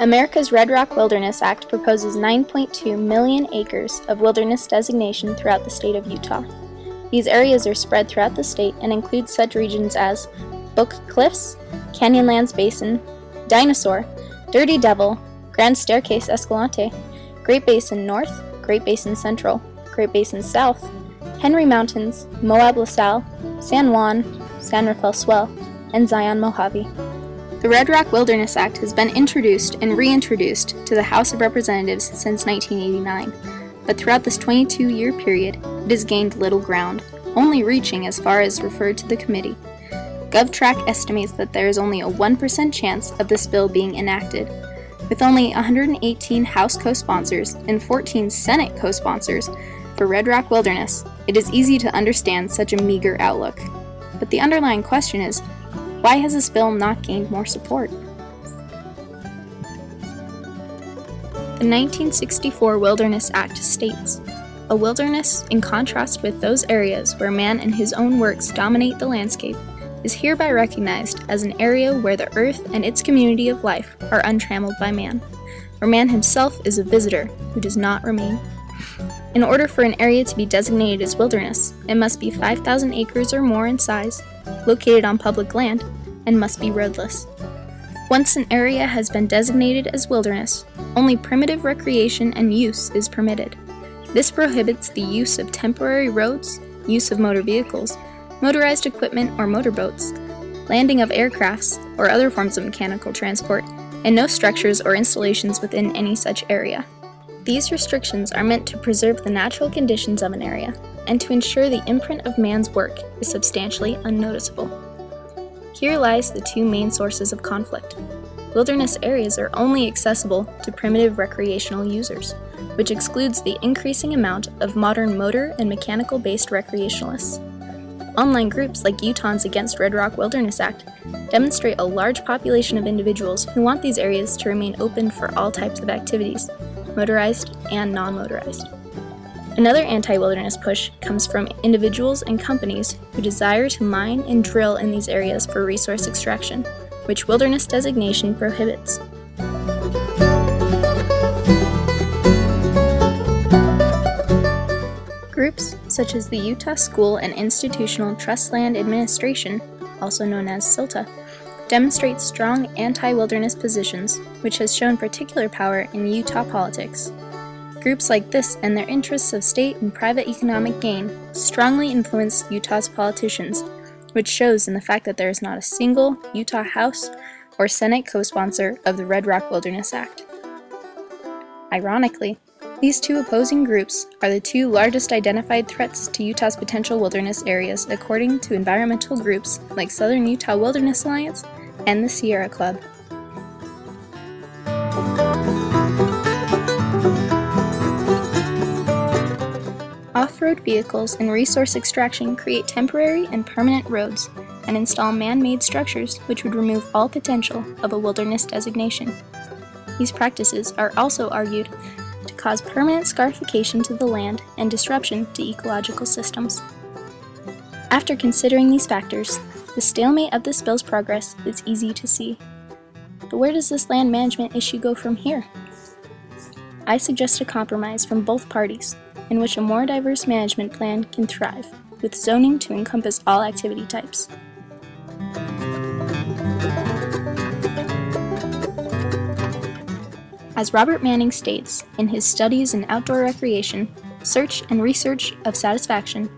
America's Red Rock Wilderness Act proposes 9.2 million acres of wilderness designation throughout the state of Utah. These areas are spread throughout the state and include such regions as Book Cliffs, Canyonlands Basin, Dinosaur, Dirty Devil, Grand Staircase Escalante, Great Basin North, Great Basin Central, Great Basin South, Henry Mountains, Moab LaSalle, San Juan, San Rafael Swell, and Zion Mojave. The Red Rock Wilderness Act has been introduced and reintroduced to the House of Representatives since 1989, but throughout this 22-year period, it has gained little ground, only reaching as far as referred to the committee. GovTrack estimates that there is only a 1% chance of this bill being enacted. With only 118 House co-sponsors and 14 Senate co-sponsors for Red Rock Wilderness, it is easy to understand such a meager outlook. But the underlying question is, why has this bill not gained more support? The 1964 Wilderness Act states, "A wilderness, in contrast with those areas where man and his own works dominate the landscape, is hereby recognized as an area where the earth and its community of life are untrammeled by man, where man himself is a visitor who does not remain." In order for an area to be designated as wilderness, it must be 5,000 acres or more in size, located on public land, and must be roadless. Once an area has been designated as wilderness, only primitive recreation and use is permitted. This prohibits the use of temporary roads, use of motor vehicles, motorized equipment or motorboats, landing of aircrafts or other forms of mechanical transport, and no structures or installations within any such area. These restrictions are meant to preserve the natural conditions of an area and to ensure the imprint of man's work is substantially unnoticeable. Here lies the two main sources of conflict. Wilderness areas are only accessible to primitive recreational users, which excludes the increasing amount of modern motor and mechanical-based recreationalists. Online groups like Utahns Against Red Rock Wilderness Act demonstrate a large population of individuals who want these areas to remain open for all types of activities, motorized and non-motorized. Another anti-wilderness push comes from individuals and companies who desire to mine and drill in these areas for resource extraction, which wilderness designation prohibits. Groups such as the Utah School and Institutional Trust Land Administration, also known as SILTA, demonstrate strong anti-wilderness positions, which has shown particular power in Utah politics. Groups like this and their interests of state and private economic gain strongly influence Utah's politicians, which shows in the fact that there is not a single Utah House or Senate co-sponsor of the Red Rock Wilderness Act. Ironically, these two opposing groups are the two largest identified threats to Utah's potential wilderness areas according to environmental groups like Southern Utah Wilderness Alliance and the Sierra Club. Off-road vehicles and resource extraction create temporary and permanent roads and install man-made structures which would remove all potential of a wilderness designation. These practices are also argued to cause permanent scarification to the land and disruption to ecological systems. After considering these factors, the stalemate of this bill's progress is easy to see. But where does this land management issue go from here? I suggest a compromise from both parties, in which a more diverse management plan can thrive, with zoning to encompass all activity types. As Robert Manning states in his Studies in Outdoor Recreation, Search and Research of Satisfaction,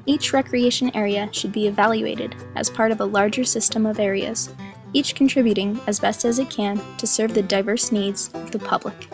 each recreation area should be evaluated as part of a larger system of areas, each contributing as best as it can to serve the diverse needs of the public.